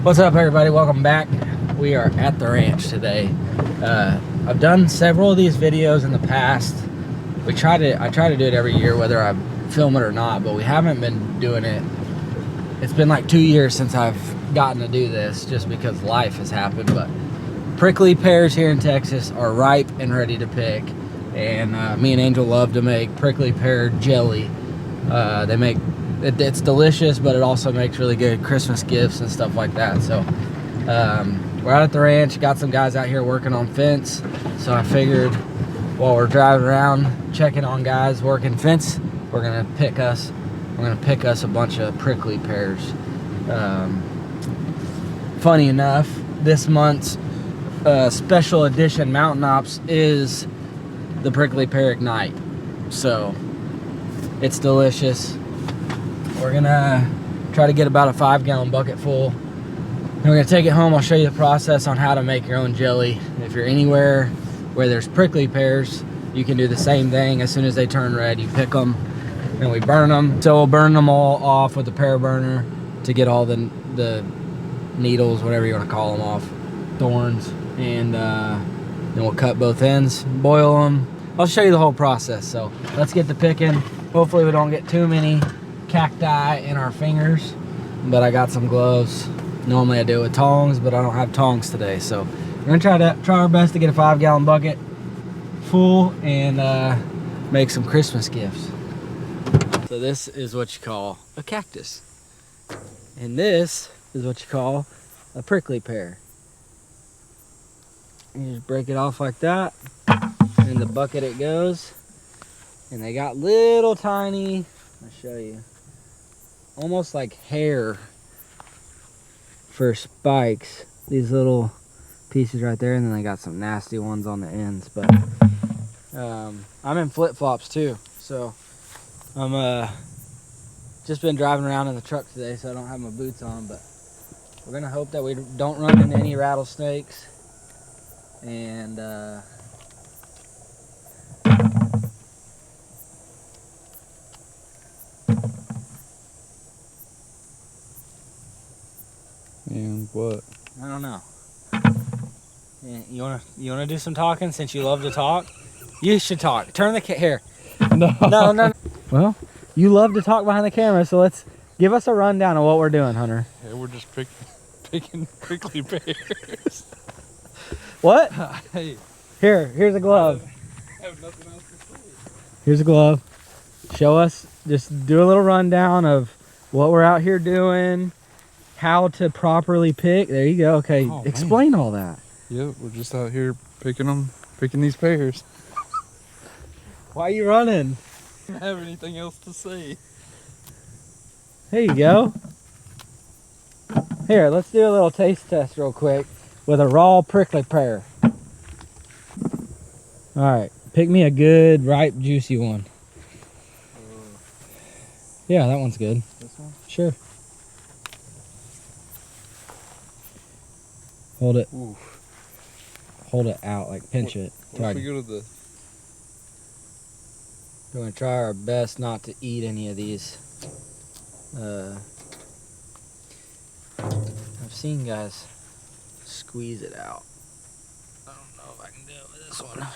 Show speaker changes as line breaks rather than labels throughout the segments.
What's up, everybody? Welcome back. We are at the ranch today. I've done several of these videos in the past. I try to do it every year, whether I film it or not, but we haven't been doing it. It's been like 2 years since I've gotten to do this, just because life has happened. But prickly pears here in Texas are ripe and ready to pick, and me and Angel love to make prickly pear jelly. It's delicious, but it also makes really good Christmas gifts and stuff like that. So we're out at the ranch, got some guys out here working on fence, so I figured while we're driving around checking on guys working fence, we're gonna pick us a bunch of prickly pears. Funny enough, this month's special edition Mountain Ops is the prickly pear ignite, so it's delicious. We're gonna try to get about a 5-gallon bucket full, and we're gonna take it home. I'll show you the process on how to make your own jelly. If you're anywhere where there's prickly pears, you can do the same thing. As soon as they turn red, you pick them and we burn them. So we'll burn them all off with a pear burner to get all the needles, whatever you want to call them, off, thorns, and then we'll cut both ends, boil them. I'll show you the whole process. So let's get to picking. Hopefully we don't get too many cacti in our fingers, but I got some gloves. Normally I do it with tongs, but I don't have tongs today, so we're gonna try our best to get a 5-gallon bucket full and make some Christmas gifts. So this is what you call a cactus, and this is what you call a prickly pear. You just break it off like that, and in the bucket it goes. And they got little tiny, I'll show you, almost like hair for spikes, these little pieces right there, and then they got some nasty ones on the ends. But I'm in flip-flops too, so I'm just been driving around in the truck today, so I don't have my boots on. But we're gonna hope that we don't run into any rattlesnakes, and
and what?
I don't know. You wanna do some talking since you love to talk? You should talk. Turn the here. No. Well, you love to talk behind the camera, so let's give us a rundown of what we're doing, Hunter.
Yeah, we're just picking prickly pears.
What?
Hey.
Here's a glove.
I have nothing else to say.
Here's a glove. Show us. Just do a little rundown of what we're out here doing, how to properly pick. There you go. Okay,
oh,
explain all that.
Yep, we're just out here picking these pears.
Why are you running?
I don't have anything else to say.
There you go. Here, let's do a little taste test real quick with a raw prickly pear. All right, pick me a good, ripe, juicy one. Yeah, that one's good.
This one?
Sure. Hold it.
Ooh.
Hold it out, like pinch it.
What if we go to the...
We're gonna try our best not to eat any of these. I've seen guys squeeze it out. I don't know if I can do it with this one.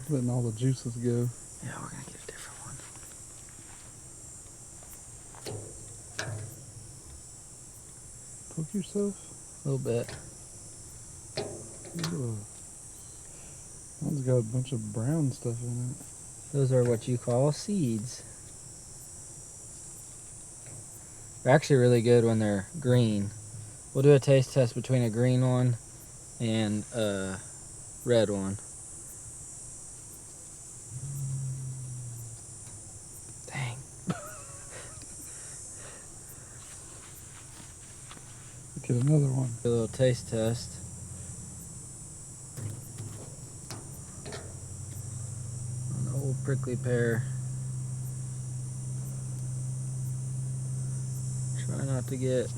Letting all the juices go.
Yeah, we're gonna get a different one.
Poke yourself?
A little bit.
Ooh. One's got a bunch of brown stuff in it.
Those are what you call seeds. They're actually really good when they're green. We'll do a taste test between a green one and a red one. Dang.
Get another one.
Do a little taste test. On the old prickly pear. Try not to get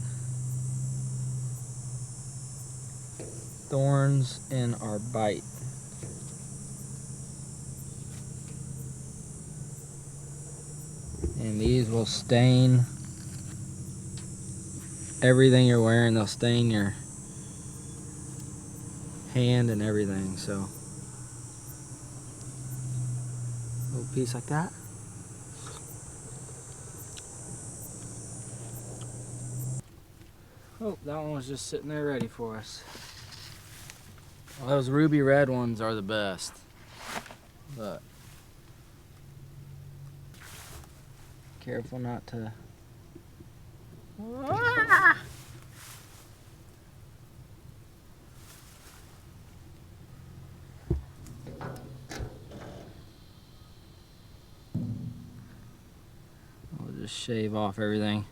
thorns in our bite. and And these will stain everything you're wearing. They'll stain your hand and everything. So a little piece like that. Oh, that one was just sitting there ready for us. Well, those ruby red ones are the best, but careful not to. I'll just shave off everything.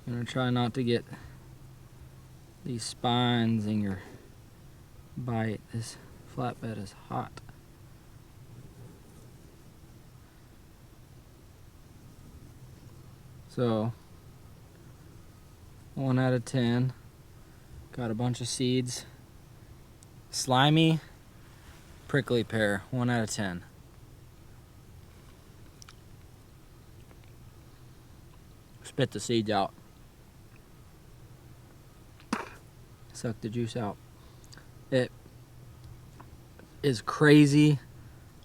I'm gonna try not to get these spines in your bite. This flatbed is hot. So 1 out of 10. Got a bunch of seeds. Slimy, prickly pear, 1 out of 10. Spit the seeds out. Suck the juice out. It is crazy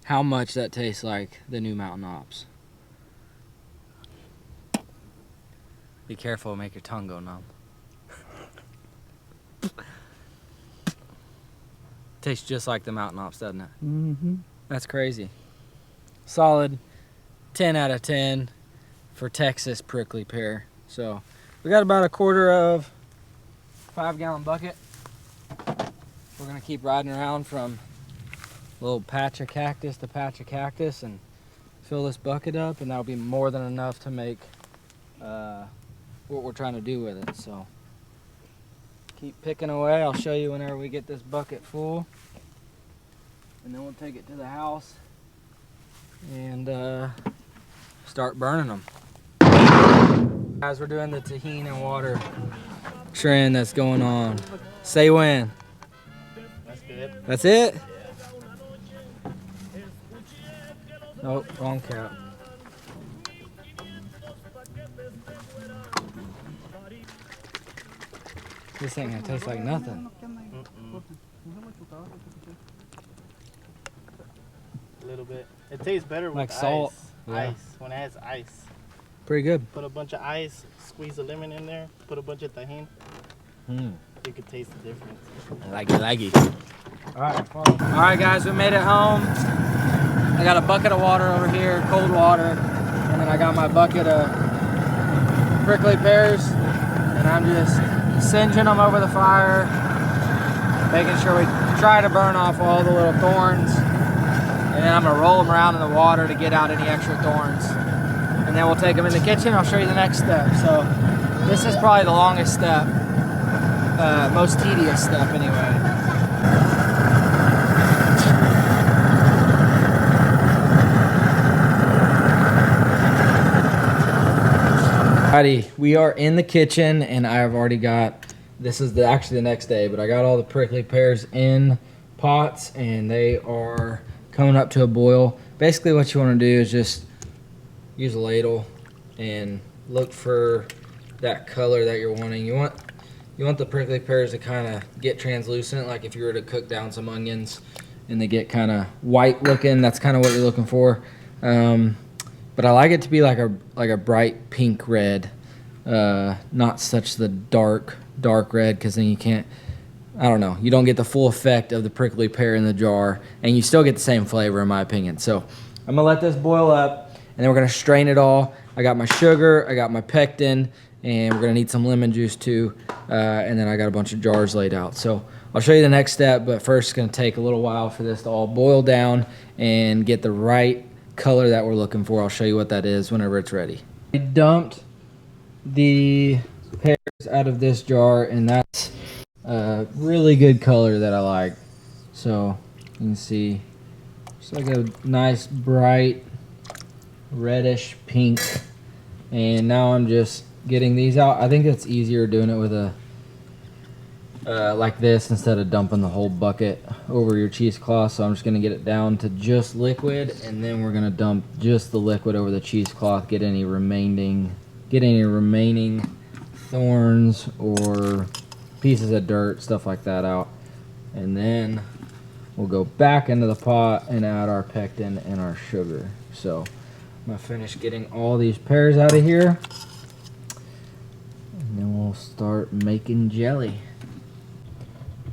how much that tastes like the new Mountain Ops. Be careful, make your tongue go numb. Tastes just like the Mountain Ops, doesn't it?
Mm-hmm.
That's crazy. Solid 10 out of 10 for Texas prickly pear. So we got about a quarter of 5-gallon bucket. We're gonna keep riding around from little patch of cactus to patch of cactus and fill this bucket up, and that'll be more than enough to make what we're trying to do with it. So keep picking away. I'll show you whenever we get this bucket full, and then we'll take it to the house and start burning them. Guys, we're doing the tahini and water trend that's going on. Say when.
That's good.
That's it? Nope, wrong cap. This ain't gonna taste like nothing.
A little bit. It tastes better
Like
with
salt.
ice.
Yeah.
Ice. When it has ice.
Pretty good.
Put a bunch of ice, squeeze a lemon in there, put a bunch of tahini. You can taste the difference.
Laggy. Alright guys, we made it home. I got a bucket of water over here, cold water, and then I got my bucket of prickly pears, and I'm just singeing them over the fire, making sure we try to burn off all the little thorns, and then I'm gonna roll them around in the water to get out any extra thorns, and then we'll take them in the kitchen. I'll show you the next step. So this is probably the longest step, most tedious step anyway. Alrighty, we are in the kitchen, and I have already got, this is actually the next day, but I got all the prickly pears in pots, and they are coming up to a boil. Basically what you want to do is just use a ladle and look for that color that you're wanting. You want the prickly pears to kind of get translucent, like if you were to cook down some onions and they get kind of white looking. That's kind of what you're looking for. But I like it to be like a bright pink red, not such the dark red, because then you can't, I don't know, you don't get the full effect of the prickly pear in the jar, and you still get the same flavor in my opinion. So I'm gonna let this boil up, and then we're gonna strain it all. I got my sugar, I got my pectin, and we're gonna need some lemon juice too, and then I got a bunch of jars laid out. So I'll show you the next step, but first it's gonna take a little while for this to all boil down and get the right color that we're looking for. I'll show you what that is whenever it's ready. I dumped the pears out of this jar, and that's a really good color that I like. So you can see it's like a nice bright reddish pink, and now I'm just getting these out. I think it's easier doing it with a like this instead of dumping the whole bucket over your cheesecloth. So I'm just gonna get it down to just liquid, and then we're gonna dump just the liquid over the cheesecloth, get any remaining thorns or pieces of dirt, stuff like that out. And then we'll go back into the pot and add our pectin and our sugar. So I'm gonna finish getting all these pears out of here, and then we'll start making jelly.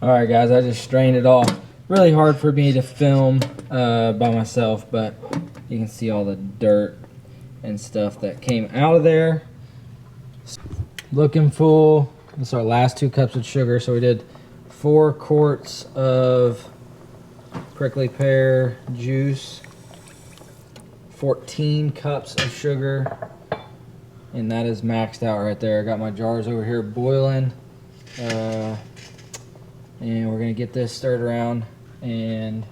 Alright guys, I just strained it all. Really hard for me to film by myself, but you can see all the dirt and stuff that came out of there. Looking full. This is our last 2 cups of sugar. So we did 4 quarts of prickly pear juice, 14 cups of sugar, and that is maxed out right there. I got my jars over here boiling. And we're gonna get this stirred around and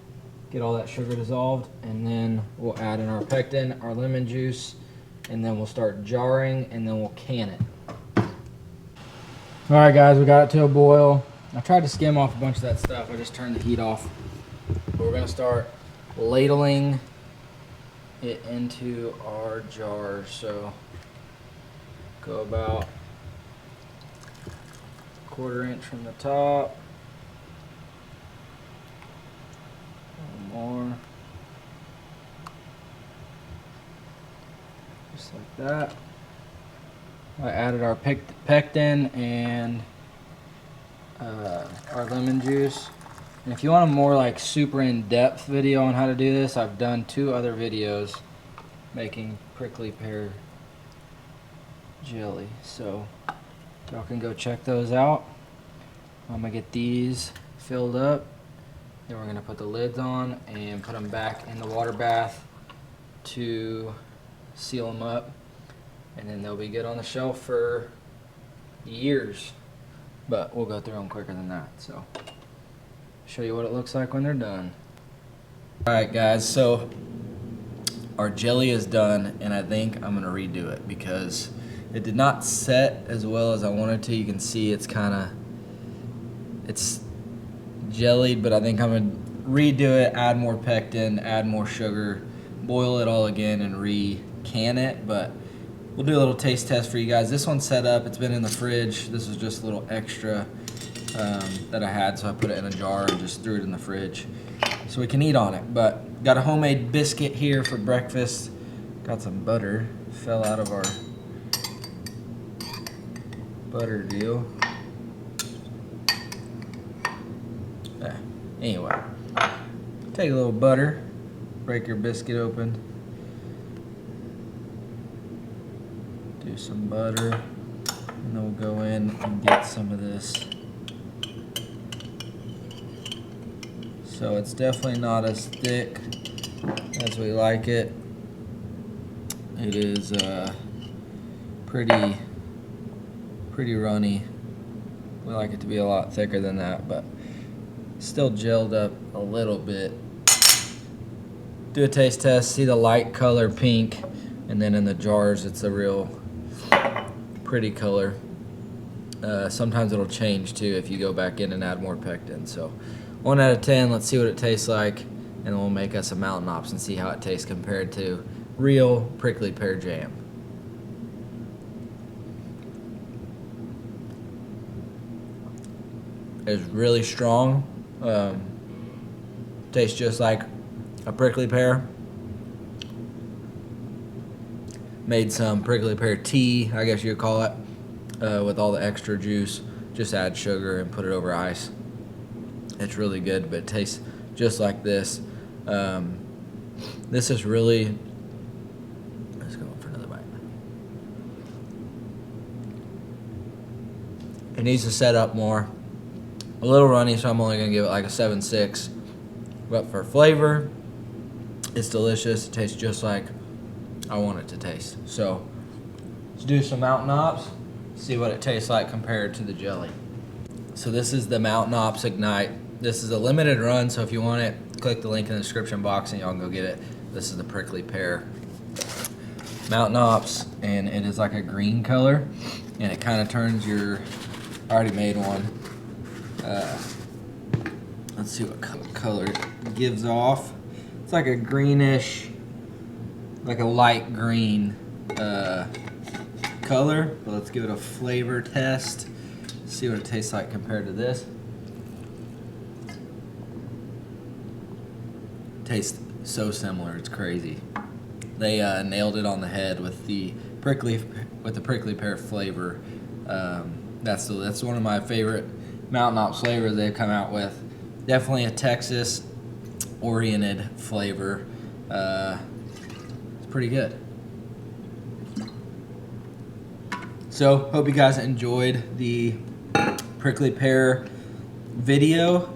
get all that sugar dissolved, and then we'll add in our pectin, our lemon juice, and then we'll start jarring, and then we'll can it. All right guys, we got it to a boil. I tried to skim off a bunch of that stuff. I just turned the heat off. But we're gonna start ladling it into our jars. So go about 1/4 inch from the top. More, just like that. I added our pectin and our lemon juice. And if you want a more like super in-depth video on how to do this, I've done 2 other videos making prickly pear jelly, so y'all can go check those out. I'm gonna get these filled up. Then we're going to put the lids on and put them back in the water bath to seal them up. And then they'll be good on the shelf for years. But we'll go through them quicker than that. So, show you what it looks like when they're done. Alright guys, so our jelly is done, and I think I'm going to redo it because it did not set as well as I wanted to. You can see it's jellied, but I think I'm gonna redo it, add more pectin, add more sugar, boil it all again, and re-can it. But we'll do a little taste test for you guys. This one's set up, it's been in the fridge. This is just a little extra that I had, so I put it in a jar and just threw it in the fridge so we can eat on it. But got a homemade biscuit here for breakfast. Got some butter, fell out of our butter deal. Anyway, take a little butter, break your biscuit open, do some butter, and then we'll go in and get some of this. So it's definitely not as thick as we like it. It is pretty runny. We like it to be a lot thicker than that, but still gelled up a little bit. Do a taste test, see the light color pink, and then in the jars it's a real pretty color. Sometimes it'll change too if you go back in and add more pectin. So 1 out of 10, let's see what it tastes like, and then we'll make us a mountain ops and see how it tastes compared to real prickly pear jam. It's really strong. Tastes just like a prickly pear. Made some prickly pear tea, I guess you'd call it, with all the extra juice. Just add sugar and put it over ice. It's really good, but it tastes just like this. This is really, let's go for another bite. It needs to set up more. A little runny, so I'm only gonna give it like a 7.6. But for flavor, it's delicious. It tastes just like I want it to taste. So let's do some Mountain Ops, see what it tastes like compared to the jelly. So this is the Mountain Ops Ignite. This is a limited run, so if you want it, click the link in the description box and y'all can go get it. This is the prickly pear Mountain Ops, and it is like a green color, and it kind of turns your, I already made one. Let's see what color it gives off. It's like a greenish, like a light green color. But let's give it a flavor test. See what it tastes like compared to this. Tastes so similar, it's crazy. They nailed it on the head with the prickly pear flavor. That's one of my favorite Mountain Ops flavors they've come out with. Definitely a Texas oriented flavor. It's pretty good. So hope you guys enjoyed the prickly pear video.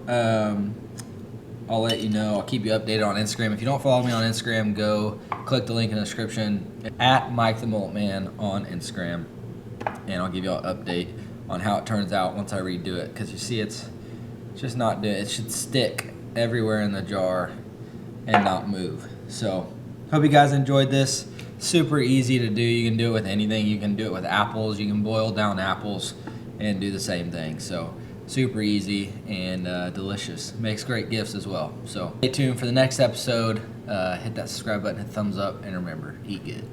I'll let you know. I'll keep you updated on Instagram. If you don't follow me on Instagram, go click the link in the description at Mike the Mullet Man on Instagram, and I'll give you an update on how it turns out once I redo it. Because you see, it's just not doing. It should stick everywhere in the jar and not move. So hope you guys enjoyed this. Super easy to do. You can do it with anything. You can do it with apples. You can boil down apples and do the same thing. So super easy and delicious. Makes great gifts as well. So stay tuned for the next episode. Hit that subscribe button, hit thumbs up, and remember, eat good.